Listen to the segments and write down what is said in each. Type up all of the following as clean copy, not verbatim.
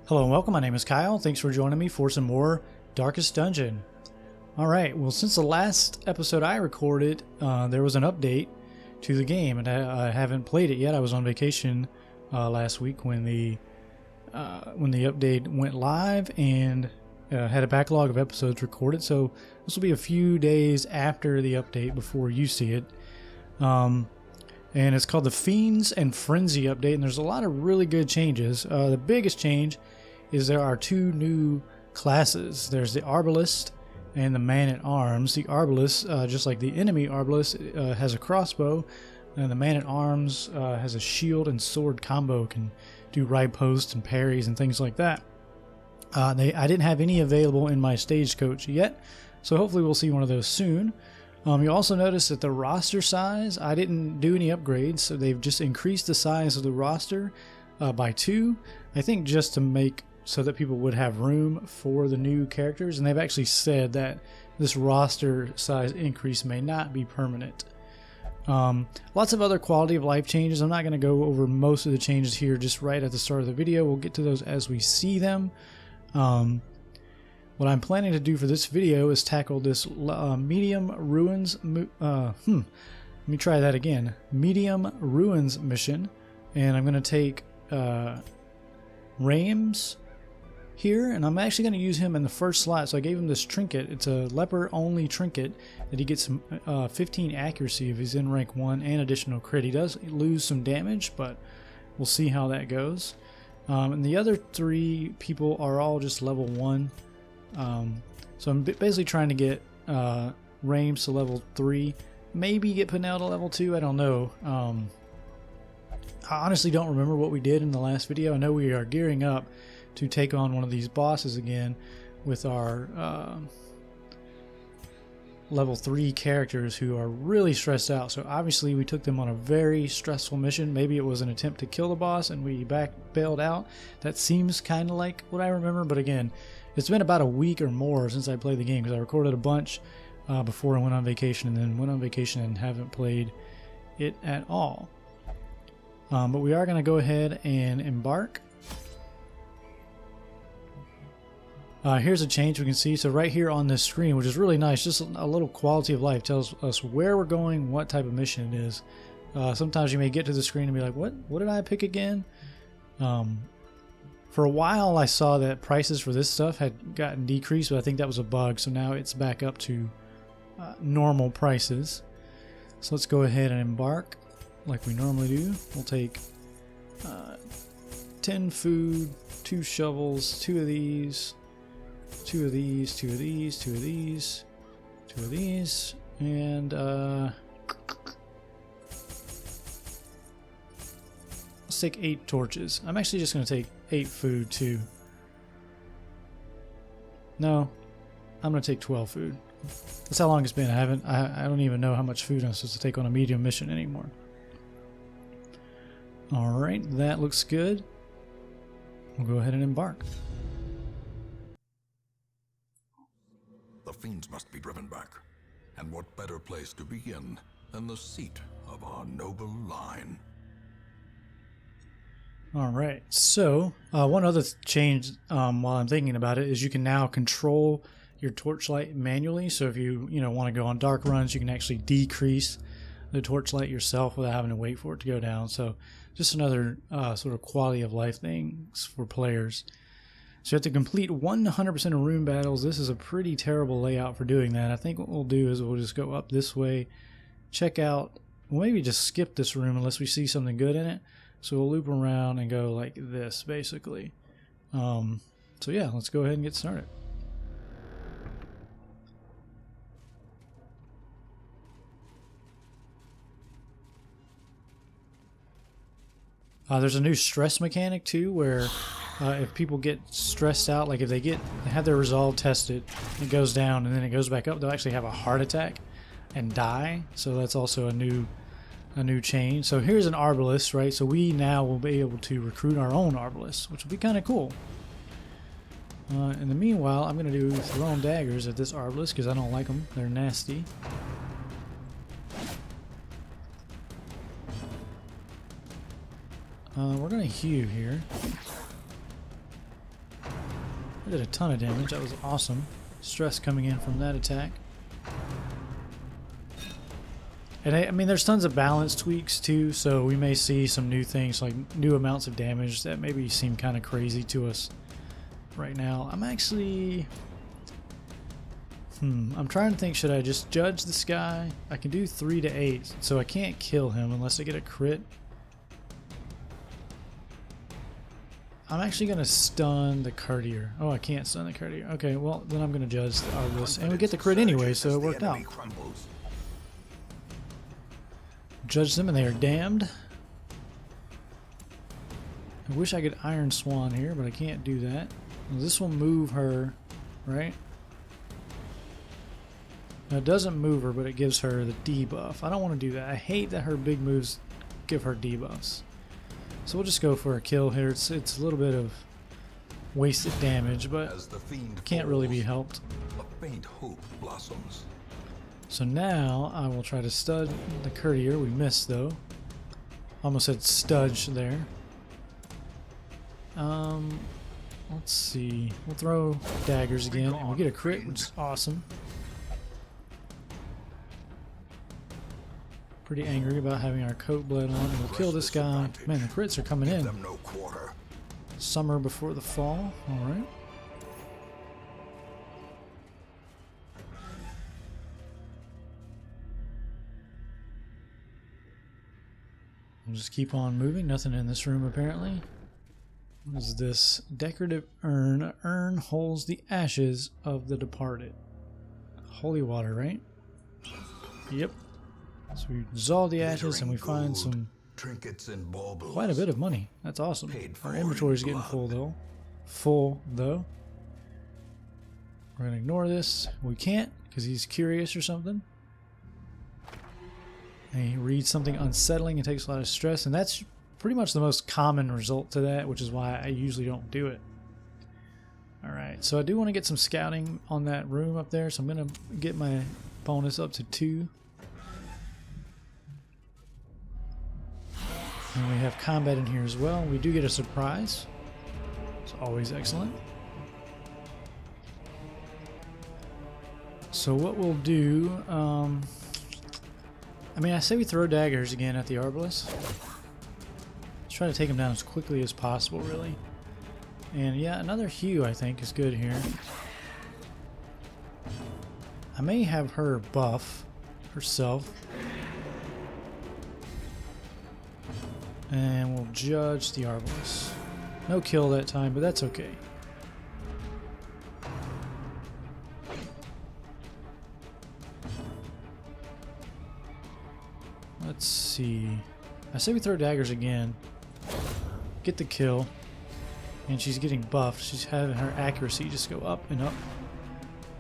Hello and welcome, my name is Kyle. Thanks for joining me for some more Darkest Dungeon. Alright, well since the last episode I recorded, there was an update to the game, and I haven't played it yet. I was on vacation last week when the update went live, and had a backlog of episodes recorded, so this will be a few days after the update before you see it. And it's called the Fiends and Frenzy update, and there's a lot of really good changes. The biggest change is there are two new classes. There's the Arbalist and the Man-at-Arms. The Arbalist, just like the enemy Arbalist, has a crossbow, and the Man-at-Arms has a shield and sword combo, can do riposte and parries and things like that. I didn't have any available in my stagecoach yet, so hopefully we'll see one of those soon. You'll also notice that the roster size, I didn't do any upgrades, so they've just increased the size of the roster by 2, I think just to make so that people would have room for the new characters, and they've actually said that this roster size increase may not be permanent. Lots of other quality of life changes. I'm not going to go over most of the changes here just right at the start of the video. We'll get to those as we see them. What I'm planning to do for this video is tackle this Medium Ruins let me try that again. Medium Ruins mission, and I'm going to take Rames here, and I'm actually going to use him in the first slot. So I gave him this trinket. It's a leper only trinket that he gets 15 accuracy if he's in rank 1 and additional crit. He does lose some damage, but we'll see how that goes. And the other 3 people are all just level 1. So I'm basically trying to get Rames to level 3, maybe get Pinnell to level 2, I don't know. I honestly don't remember what we did in the last video. I know we are gearing up to take on one of these bosses again with our level 3 characters who are really stressed out. So obviously we took them on a very stressful mission. Maybe it was an attempt to kill the boss and we bailed out. That seems kind of like what I remember, but again, it's been about a week or more since I played the game, because I recorded a bunch before I went on vacation, and then went on vacation and haven't played it at all. But we are going to go ahead and embark. Here's a change we can see. So right here on this screen, which is really nice, just a little quality of life, tells us where we're going, what type of mission it is. Sometimes you may get to the screen and be like, what did I pick again? For a while I saw that prices for this stuff had gotten decreased, but I think that was a bug, so now it's back up to normal prices. So let's go ahead and embark like we normally do. We'll take 10 food, 2 shovels, 2 of these, 2 of these, 2 of these, 2 of these, 2 of these, and let's take 8 torches. I'm actually just going to take 8 food too. No, I'm going to take 12 food. That's how long it's been. I don't even know how much food I'm supposed to take on a medium mission anymore. Alright, that looks good. We'll go ahead and embark. The fiends must be driven back. And what better place to begin than the seat of our noble line? Alright, so one other change while I'm thinking about it is you can now control your torchlight manually. So if you want to go on dark runs, you can actually decrease the torchlight yourself without having to wait for it to go down. So just another sort of quality of life things for players. So you have to complete 100% of room battles. This is a pretty terrible layout for doing that. I think what we'll do is we'll just go up this way, check out, we'll maybe just skip this room unless we see something good in it. So we'll loop around and go like this, basically. So yeah, let's go ahead and get started. There's a new stress mechanic too, where if people get stressed out, like if they have their resolve tested, it goes down and then it goes back up, they'll actually have a heart attack and die. So that's also a new change. So here's an Arbalist, right? So we now will be able to recruit our own Arbalist, which will be kind of cool. In the meanwhile, I'm going to do thrown daggers at this Arbalist because I don't like them. They're nasty. We're going to hew here. I did a ton of damage. That was awesome. Stress coming in from that attack. And I mean, there's tons of balance tweaks too, so we may see some new things, like new amounts of damage that maybe seem kind of crazy to us right now. I'm actually... I'm trying to think, should I just judge this guy? I can do 3 to 8, so I can't kill him unless I get a crit. I'm actually going to stun the courtier. Oh, I can't stun the courtier. Okay, well, then I'm going to judge the arbalist. And we get the crit anyway, so it worked out. Judge them and they are damned. I wish I could Iron Swan here, but I can't do that. This will move her, right? Now, it doesn't move her, but it gives her the debuff. I don't want to do that. I hate that her big moves give her debuffs. So we'll just go for a kill here. It's a little bit of wasted damage, but can't really be helped. A faint hope blossoms. So now I will try to stud the courtier. We missed though. Almost said studge there. Let's see. We'll throw daggers again, and we'll get a crit, which is awesome. Pretty angry about having our coat bled on, and we'll kill this guy. Man, the crits are coming in. Summer before the fall. Alright. We'll just keep on moving. Nothing in this room apparently. What is this? Decorative urn. An urn holds the ashes of the departed. Holy water, right? Yep. So we dissolve the ashes and we find some trinkets and baubles. Quite a bit of money. That's awesome. Our inventory is getting full though. We're gonna ignore this. We can't because he's curious or something. And he reads something unsettling and takes a lot of stress, and that's pretty much the most common result to that, which is why I usually don't do it. Alright, so I do want to get some scouting on that room up there, so I'm gonna get my bonus up to 2. And we have combat in here as well. We do get a surprise. It's always excellent. So what we'll do, I mean, I say we throw daggers again at the arbalist. Let's try to take him down as quickly as possible, really. And yeah, another hue I think is good here. I may have her buff herself. And we'll judge the arbalist. No kill that time, but that's okay. Let's see. I say we throw daggers again. Get the kill. And she's getting buffed. She's having her accuracy just go up and up.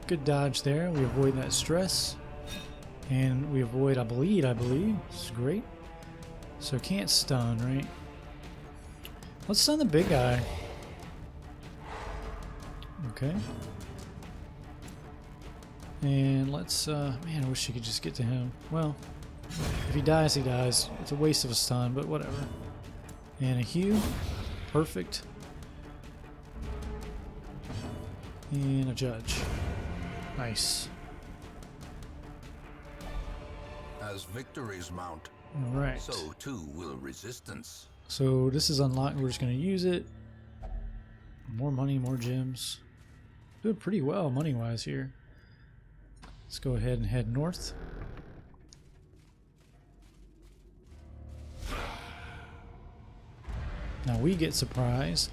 Good dodge there. We avoid that stress. And we avoid a bleed, I believe. This is great. So can't stun, right? Let's stun the big guy. Okay. And let's, man, I wish you could just get to him. Well, if he dies, he dies. It's a waste of a stun, but whatever. And a hue. Perfect. And a judge. Nice. As victories mount, alright. So too will resistance. So this is unlocked. We're just going to use it. More money, more gems. Doing pretty well money-wise here. Let's go ahead and head north. Now we get surprised.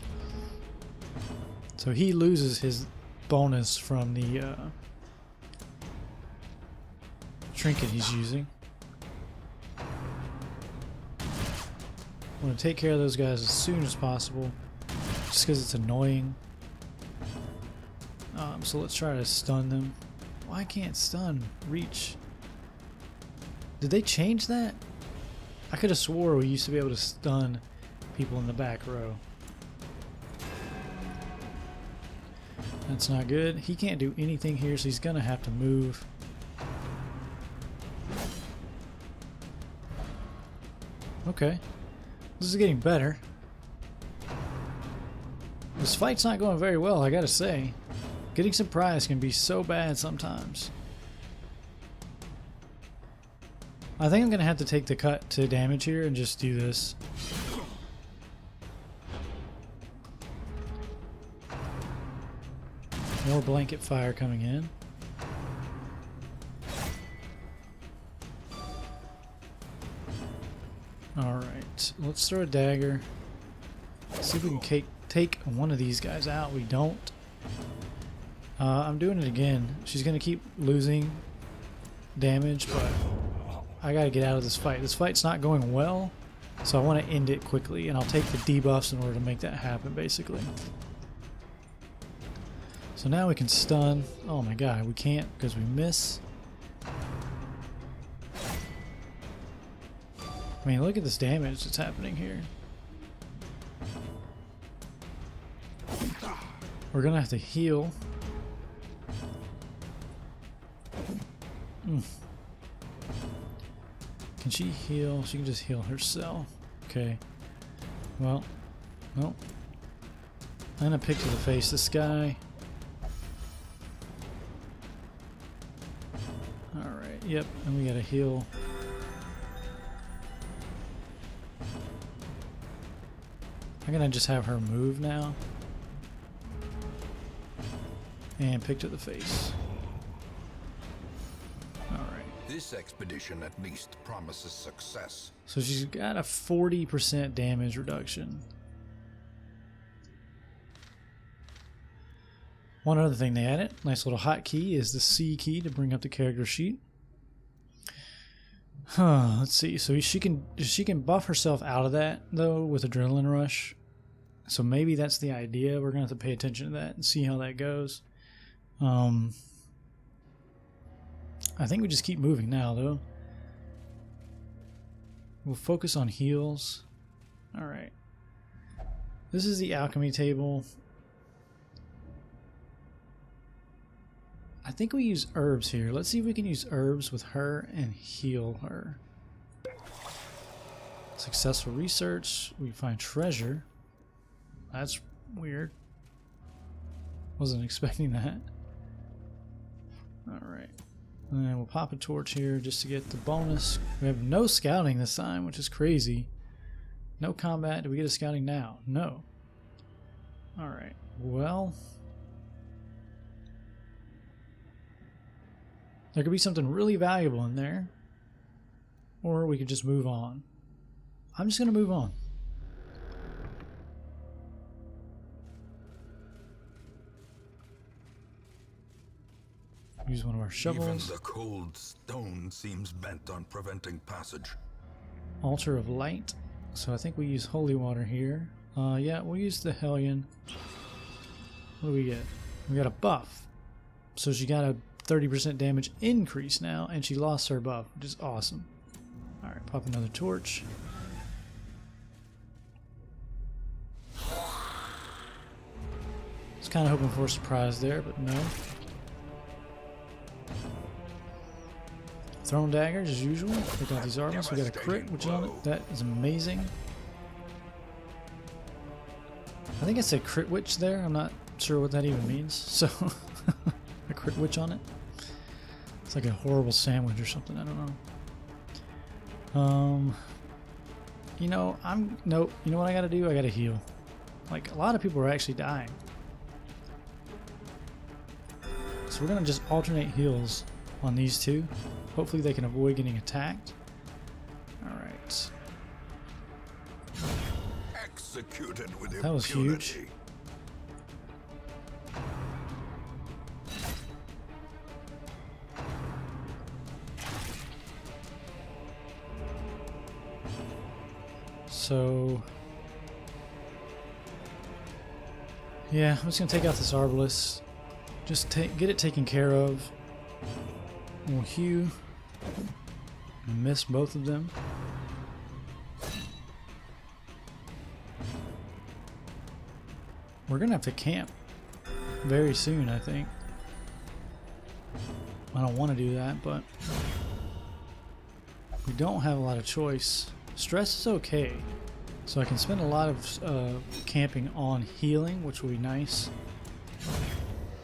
So he loses his bonus from the trinket he's using. I want to take care of those guys as soon as possible, just because it's annoying. So let's try to stun them. Why can't stun reach? Did they change that? I could have swore we used to be able to stun people in the back row. That's not good. He can't do anything here, so he's gonna have to move. Okay. This is getting better. This This fight's not going very well, I gotta say. Getting surprised can be so bad sometimes. I think I'm gonna have to take the cut to damage here and just do this. More blanket fire coming in. Alright, let's throw a dagger. See if we can take one of these guys out. We don't. I'm doing it again. She's going to keep losing damage, but I got to get out of this fight. This fight's not going well, so I want to end it quickly, and I'll take the debuffs in order to make that happen, basically. So now we can stun. Oh my god, we can't because we miss. I mean, look at this damage that's happening here. We're gonna have to heal. Can she heal? She can just heal herself. Okay. Well, nope. I'm gonna pick to the face this guy. Alright, yep, and we gotta heal. I'm gonna just have her move now. And pick to the face. Alright. This expedition at least promises success. So she's got a 40% damage reduction. One other thing they added, nice little hotkey, is the C key to bring up the character sheet. Let's see. So she can buff herself out of that though with Adrenaline Rush. So maybe that's the idea. We're gonna have to pay attention to that and see how that goes. I think we just keep moving now though. We'll focus on heals. Alright. This is the alchemy table. I think we use herbs here. Let's see if we can use herbs with her and heal her. Successful research. We find treasure. That's weird. Wasn't expecting that. Alright. And then we'll pop a torch here just to get the bonus. We have no scouting this time, which is crazy. No combat. Do we get a scouting now? No. Alright. Well, there could be something really valuable in there. Or we could just move on. I'm just going to move on. Use one of our shovels. Even the cold stone seems bent on preventing passage. Altar of Light. So I think we use holy water here. Yeah, we'll use the Hellion. What do we get? We got a buff. So she got a 30% damage increase now, and she lost her buff, which is awesome. Alright, pop another torch. Was kind of hoping for a surprise there, but no. Throwing daggers as usual. Pick out these armors. We got a crit, which is on it. That is amazing. I think I said crit witch there. I'm not sure what that even means. So, a crit witch on it. It's like a horrible sandwich or something. I don't know. You know, nope. You know what I gotta do? I gotta heal. Like, a lot of people are actually dying. So we're gonna just alternate heals on these two. Hopefully they can avoid getting attacked. Alright. Executed with that was huge. So yeah, I'm just gonna take out this Arbalest. Just get it taken care of. We'll hew. I missed both of them. We're gonna have to camp very soon, I think. I don't want to do that, but we don't have a lot of choice. Stress is okay. So I can spend a lot of camping on healing, which will be nice.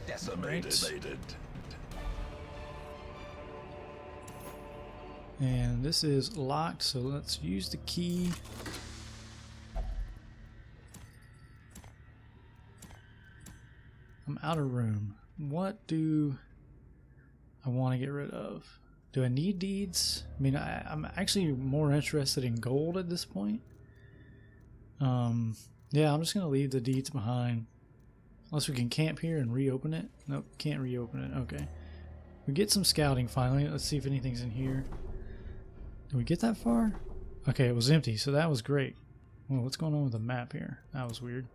Decimated. And this is locked, so let's use the key. I'm out of room. What do I want to get rid of? Do I need deeds? I mean, I'm actually more interested in gold at this point. Yeah, I'm just going to leave the deeds behind. Unless we can camp here and reopen it. Nope, can't reopen it. Okay. We get some scouting finally. Let's see if anything's in here. Did we get that far? Okay, it was empty, so that was great. Well, what's going on with the map here? That was weird.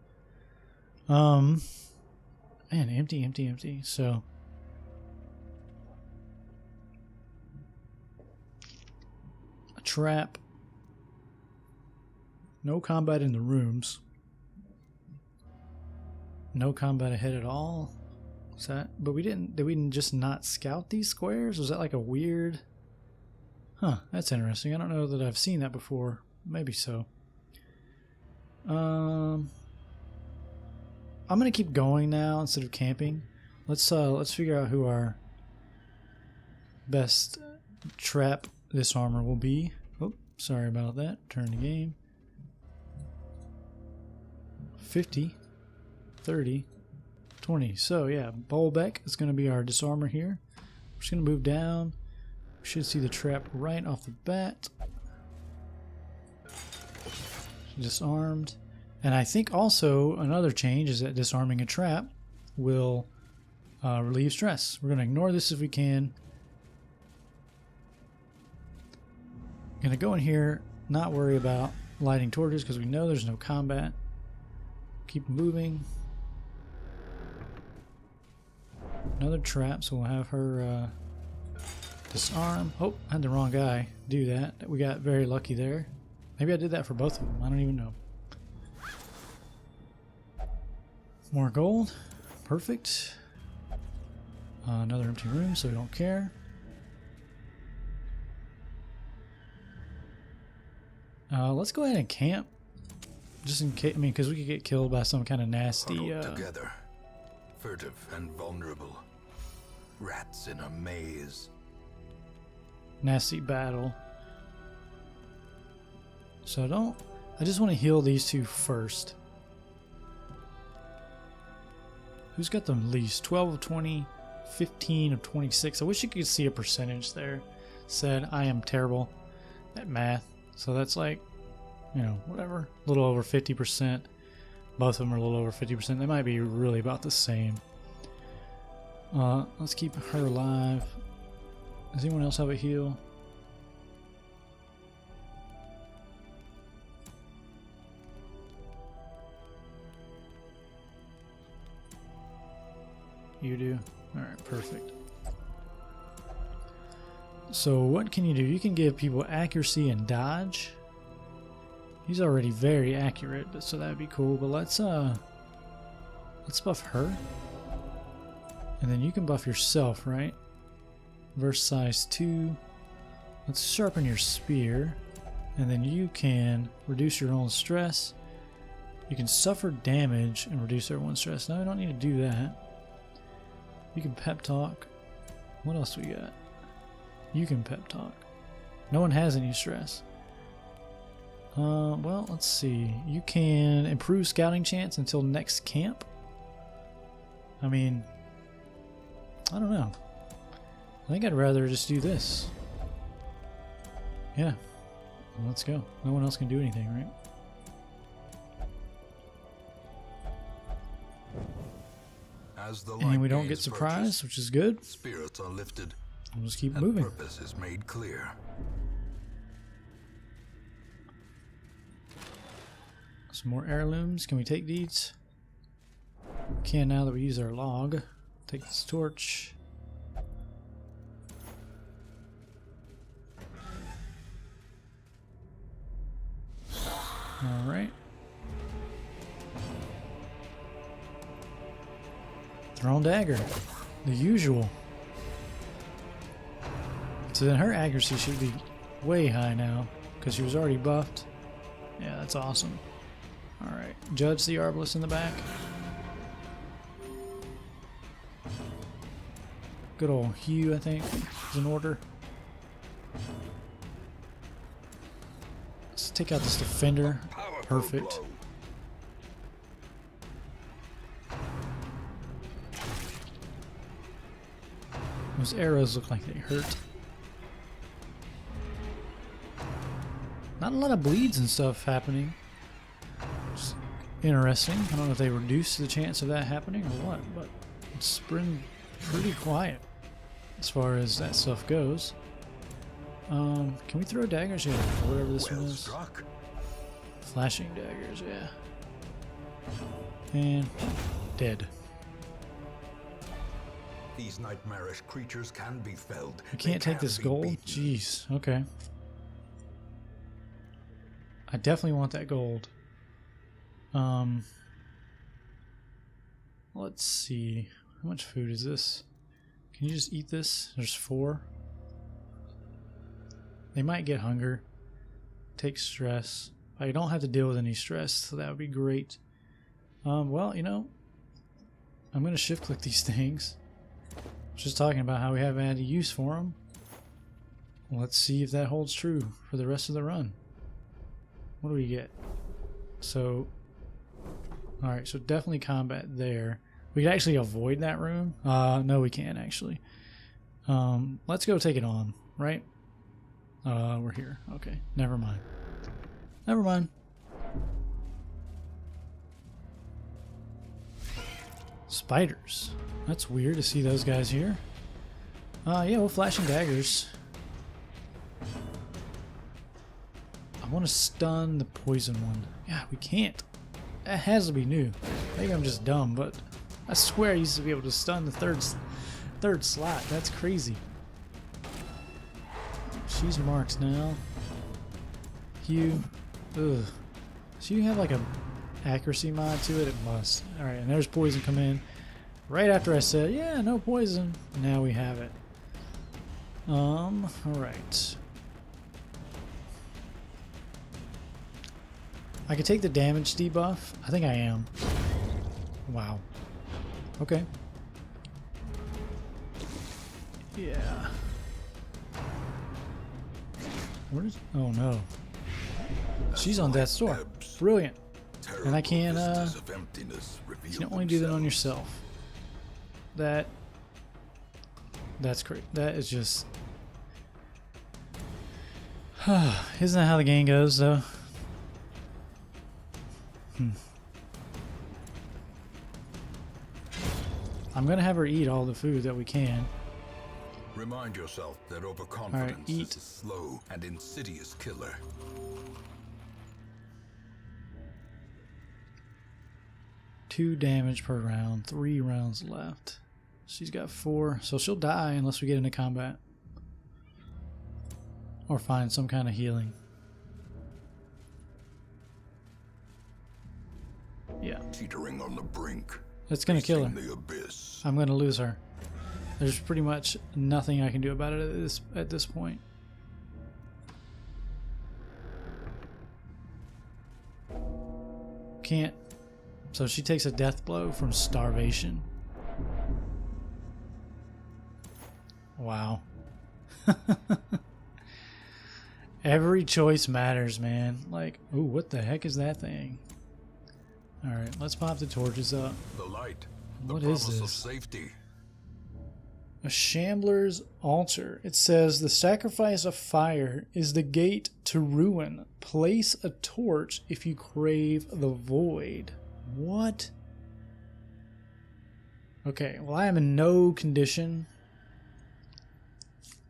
Man, empty. So a trap. No combat in the rooms. No combat ahead at all. Is that? But did we just not scout these squares? Was that like a weird? Huh, that's interesting. I don't know that I've seen that before. Maybe so. I'm gonna keep going now instead of camping. Let's figure out who our best trap disarmer will be. Oh, sorry about that. Turn the game. 50, 30, 20. So yeah, Bolbeck is going to be our disarmer here. We're just going to move down. We should see the trap right off the bat. Disarmed. And I think also another change is that disarming a trap will relieve stress. We're going to ignore this if we can. Going to go in here, not worry about lighting torches because we know there's no combat. Keep moving. Another trap, so we'll have her disarm. Oh, I had the wrong guy do that. We got very lucky there. Maybe I did that for both of them. I don't even know. More gold. Perfect. Another empty room, so we don't care. Let's go ahead and camp. Just in case, I mean, because we could get killed by some kind of nasty. Together, furtive and vulnerable, rats in a maze. Nasty battle. So I just want to heal these two first. Who's got the least? 12 of 20, 15 of 26. I wish you could see a percentage there. Said I am terrible at math, so that's like, you know, whatever, a little over 50%. Both of them are a little over 50%. They might be really about the same. Let's keep her alive. Does anyone else have a heal? You do? Alright, perfect. So what can you do? You can give people accuracy and dodge. He's already very accurate, so that would be cool. But let's buff her. And then you can buff yourself, right? Verse size 2. Let's sharpen your spear. And then you can reduce your own stress. You can suffer damage and reduce everyone's stress. Now I don't need to do that. You can pep talk. What else we got? You can pep talk. No one has any stress. Well, let's see. You can improve scouting chance until next camp. I mean, I don't know. I think I'd rather just do this. Yeah. Let's go. No one else can do anything, right? As the And we don't get gains surprised, purchase, which is good. spirits are lifted, We'll just keep and moving. purpose is made clear. Some more heirlooms. Can we take these? Can now that we use our log. Take this torch. Alright. Thrown dagger. The usual. So then her accuracy should be way high now, because she was already buffed. Yeah, that's awesome. Alright, judge the Arbalest in the back. Good old Hugh, I think, is in order. Let's take out this defender. Perfect. Those arrows look like they hurt. Not a lot of bleeds and stuff happening. Just interesting. I don't know if they reduce the chance of that happening or what, but it's been pretty quiet as far as that stuff goes. Can we throw daggers? Yeah, whatever this one is. Struck. Flashing daggers, yeah. And dead. These nightmarish creatures can be felled. I can't take this gold? Jeez, okay. I definitely want that gold. Let's see. How much food is this? Can you just eat this? There's 4. They might get hunger. Take stress. I don't have to deal with any stress, so that would be great. Well, you know, I'm going to shift click these things. Just talking about how we haven't had a use for them. Let's see if that holds true for the rest of the run. What do we get? So, alright, so definitely combat there. We could actually avoid that room. No, we can't actually. Let's go take it on, right? We're here. Okay, never mind. Never mind. Spiders. That's weird to see those guys here. Yeah, well, flashing daggers. I want to stun the poison one. Yeah, we can't. That has to be new. Maybe I'm just dumb, but I swear I used to be able to stun the third slot. That's crazy. She's marked now. Hugh. Ugh. So you have like a accuracy mod to it? It must. Alright, and there's poison come in. Right after I said, yeah, no poison. Now we have it. Alright. I could take the damage debuff. I think I am. Wow. Okay. Yeah. Where's... Oh no. She's on death's door. Brilliant. And I can, you can only do that on yourself. That's great. That is just... Isn't that how the game goes, though? I'm gonna have her eat all the food that we can. Remind yourself that overconfidence eat. is a slow and insidious killer. 2 damage per round, 3 rounds left. She's got 4, so she'll die unless we get into combat. Or find some kind of healing. Yeah. Teetering on the brink. That's gonna kill her. The abyss. I'm gonna lose her. There's pretty much nothing I can do about it at this point. Can't. So she takes a death blow from starvation. Wow. Every choice matters, man. Like, ooh, what the heck is that thing? Alright, let's pop the torches up. The light. What the is promise this? Of safety. A shambler's altar. It says the sacrifice of fire is the gate to ruin. Place a torch if you crave the void. What? Okay, well, I am in no condition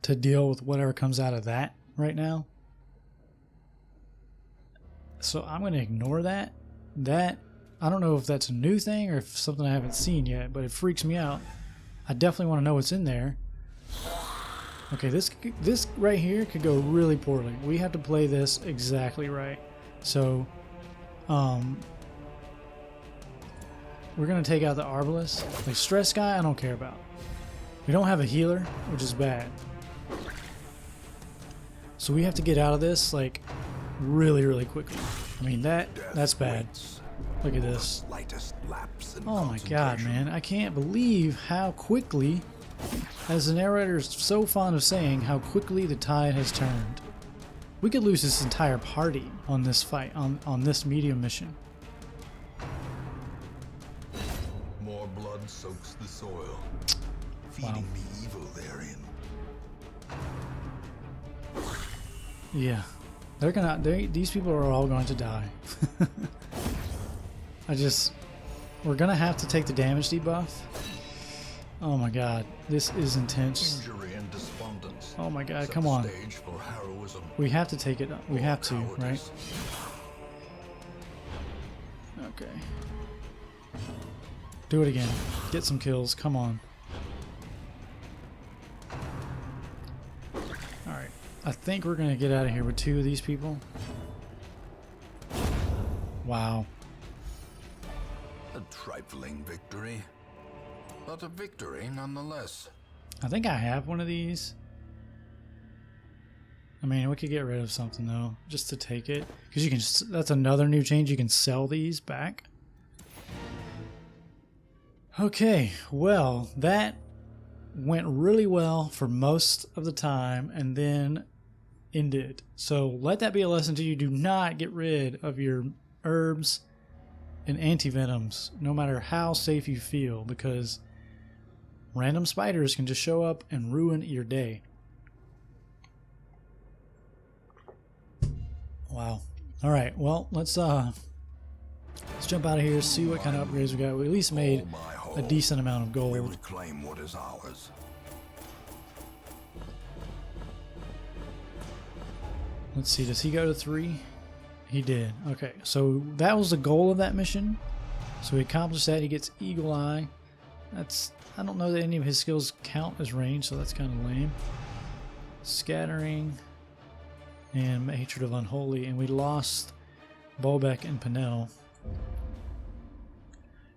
to deal with whatever comes out of that right now. So I'm going to ignore that. I don't know if that's a new thing or if something I haven't seen yet, but it freaks me out. I definitely want to know what's in there. Okay, this right here could go really poorly. We have to play this exactly right. So, we're going to take out the Arbalest. Like, stress guy, I don't care about. We don't have a healer, which is bad. So we have to get out of this, like, really, really quickly. I mean, that's bad. Look at this. Oh my god, man. I can't believe how quickly, as the narrator is so fond of saying, how quickly the tide has turned. We could lose this entire party on this fight, on this medium mission. More blood soaks the soil, feeding the evil therein. Yeah. These people are all going to die. We're gonna have to take the damage debuff. Oh my god, this is intense. Injury and despondence. Oh my god, come on. Stage for heroism. We have to take it. We have to, right? Okay. Do it again. Get some kills. Come on. Alright. I think we're gonna get out of here with 2 of these people. Wow. A trifling victory, but a victory nonetheless. I think I have one of these. I mean, we could get rid of something though, just to take it, because you can. That's another new change. You can sell these back. Okay, well, that went really well for most of the time, and then ended. So let that be a lesson to you. Do not get rid of your herbs and antivenoms, no matter how safe you feel, because random spiders can just show up and ruin your day. Wow. All right. Well, let's jump out of here. See what kind of upgrades we got. We at least made a decent amount of gold. We reclaim what is ours. Let's see. Does he go to 3? He did. Okay. So that was the goal of that mission. So he accomplished that. He gets Eagle Eye. I don't know that any of his skills count as range, so that's kind of lame. Scattering and Hatred of Unholy, and we lost Bolbeck and Pinnell.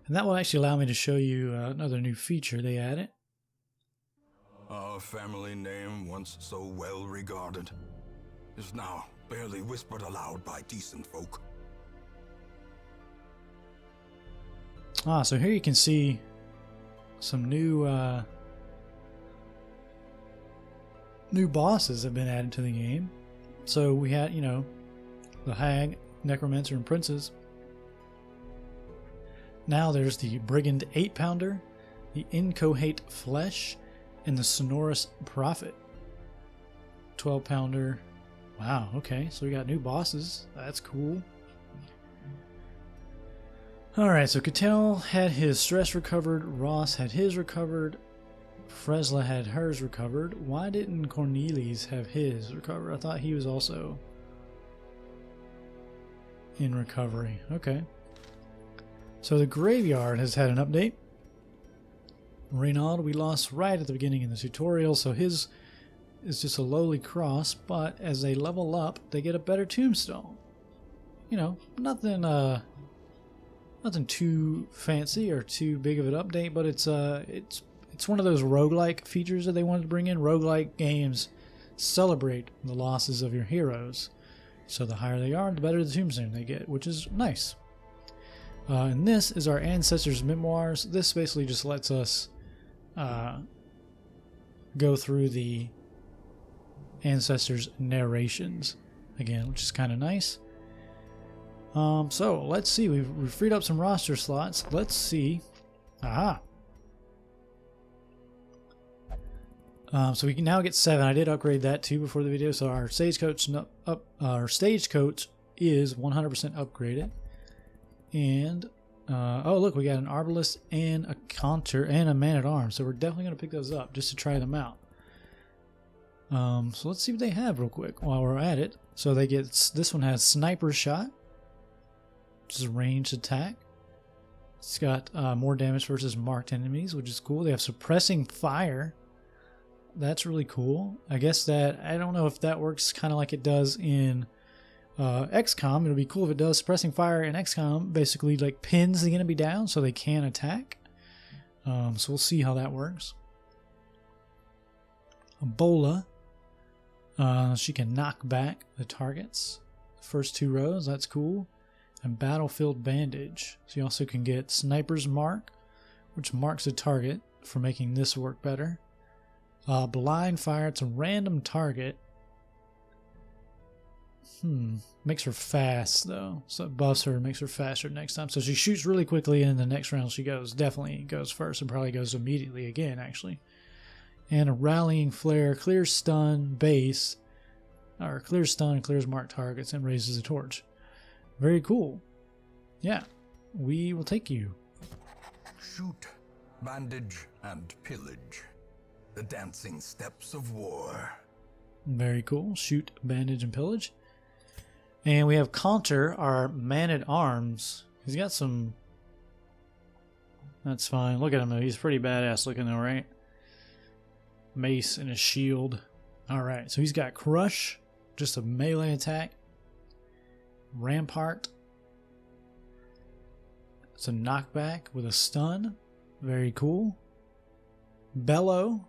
And that will actually allow me to show you another new feature they added. Our family name, once so well regarded, is now barely whispered aloud by decent folk. So here you can see some new bosses have been added to the game. So we had, the Hag, Necromancer, and Princes. Now there's the Brigand 8-pounder, the Incohate Flesh, and the Sonorous Prophet. 12-pounder. Wow, okay, so we got new bosses. That's cool. Alright, so Cattell had his stress recovered, Ross had his recovered, Fresla had hers recovered. Why didn't Cornelis have his recovered? I thought he was also in recovery. Okay. So the Graveyard has had an update. Reynald we lost right at the beginning in the tutorial, so his is just a lowly cross, but as they level up, they get a better tombstone. Nothing too fancy or too big of an update, but it's one of those roguelike features that they wanted to bring in. Roguelike games celebrate the losses of your heroes. So the higher they are, the better the tombstone they get, which is nice. And this is our Ancestors' Memoirs. This basically just lets us go through the ancestors' narrations again, which is kind of nice. So let's see. We've freed up some roster slots. Let's see. Aha. So we can now get 7. I did upgrade that too before the video. So our stagecoach is 100% upgraded. And oh look, we got an arbalist and a counter and a man-at-arms. So we're definitely going to pick those up just to try them out. So let's see what they have real quick while we're at it. So they get, this one has sniper shot, which is a ranged attack. It's got more damage versus marked enemies, which is cool. They have suppressing fire. That's really cool. I guess that, I don't know if that works kind of like it does in XCOM. It'll be cool if it does. Suppressing fire in XCOM basically like pins the enemy down so they can't attack. So we'll see how that works. Ebola. She can knock back the targets. First 2 rows, that's cool. And Battlefield Bandage. So you also can get Sniper's Mark, which marks a target for making this work better. Blind Fire, it's a random target. Makes her fast though. So it buffs her and makes her faster next time. So she shoots really quickly, and in the next round she definitely goes first, and probably goes immediately again actually. And a Rallying Flare, clears stun base, or clears stun and clears marked targets and raises a torch. Very cool. Yeah, we will take you. Shoot, bandage, and pillage. The dancing steps of war. Very cool. Shoot, bandage, and pillage. And we have Counter, our man-at-arms. He's got some... That's fine. Look at him though. He's pretty badass looking though, right? Mace and a shield. Alright, so he's got Crush, just a melee attack. Rampart. It's a knockback with a stun. Very cool. Bellow.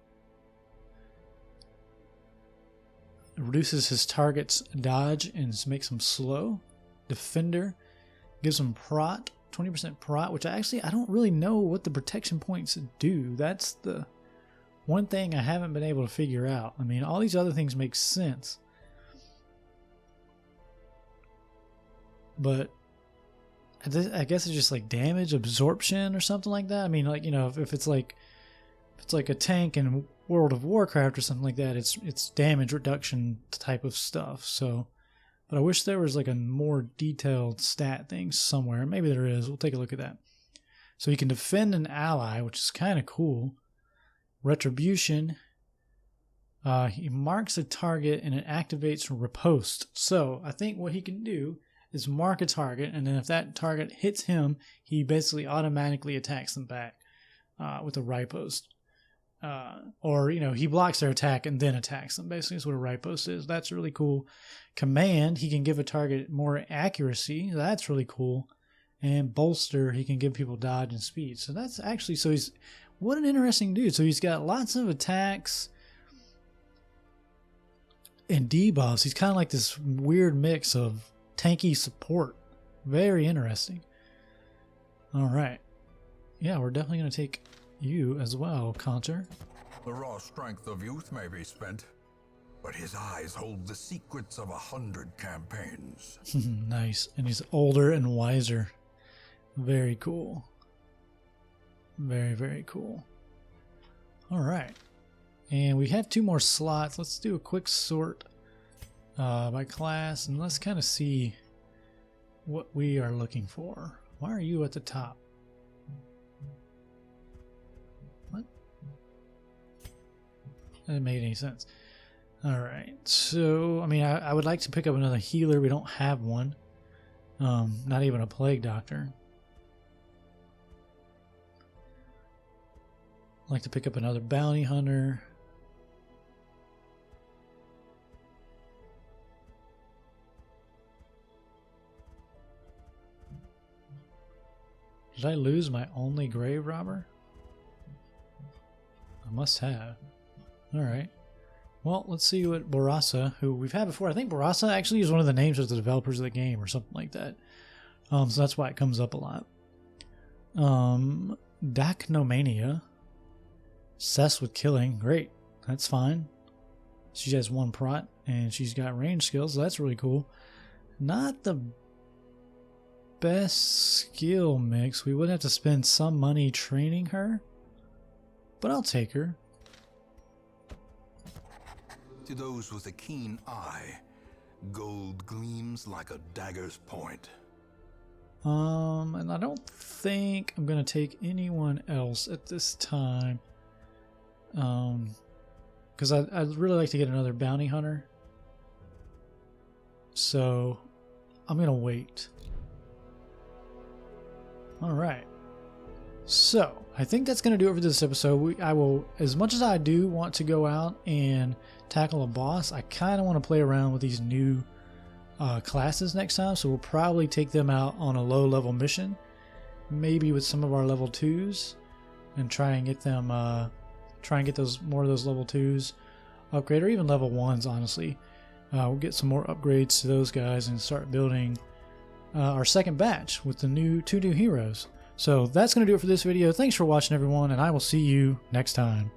Reduces his target's dodge and makes him slow. Defender. Gives him prot. 20% prot, which I don't really know what the protection points do. That's the one thing I haven't been able to figure out. I mean, all these other things make sense. But I guess it's just like damage absorption or something like that. I mean, like, you know, if it's like a tank in World of Warcraft or something like that, it's damage reduction type of stuff. So, but I wish there was like a more detailed stat thing somewhere. Maybe there is. We'll take a look at that. So you can defend an ally, which is kind of cool. Retribution. He marks a target and it activates riposte. So I think what he can do is mark a target, and then if that target hits him, he basically automatically attacks them back with a riposte. Or, you know, he blocks their attack and then attacks them. Basically, is what a riposte is. That's really cool. Command, he can give a target more accuracy. That's really cool. And bolster, he can give people dodge and speed. So that's actually, so he's, what an interesting dude. So he's got lots of attacks and debuffs. He's kind of like this weird mix of tanky support. Very interesting. Alright. Yeah, we're definitely going to take you as well, Counter. The raw strength of youth may be spent, but his eyes hold the secrets of 100 campaigns. Nice. And he's older and wiser. Very cool. Very, very cool. Alright. And we have 2 more slots. Let's do a quick sort by class, and let's kind of see what we are looking for. Why are you at the top? What? That didn't make any sense. Alright, so, I mean, I would like to pick up another healer. We don't have one. Not even a plague doctor. I'd like to pick up another bounty hunter. Did I lose my only grave robber? I must have. Alright. Well, let's see what Barasa, who we've had before. I think Barasa actually is one of the names of the developers of the game or something like that. So that's why it comes up a lot. Dacnomania. Cess with killing. Great. That's fine. She has 1 prot and she's got range skills, so that's really cool. Not the best skill mix. We would have to spend some money training her, but I'll take her. To those with a keen eye, gold gleams like a dagger's point. And I don't think I'm gonna take anyone else at this time. Because I'd really like to get another bounty hunter. So I'm gonna wait. Alright. So I think that's gonna do it for this episode. I will, as much as I do want to go out and tackle a boss, I kind of want to play around with these new classes next time. So we'll probably take them out on a low level mission, maybe with some of our level 2s, and try and get them more of those level 2s upgrade, or even level 1s, honestly, we'll get some more upgrades to those guys and start building our second batch with the two new heroes. So that's going to do it for this video. Thanks for watching, everyone, and I will see you next time.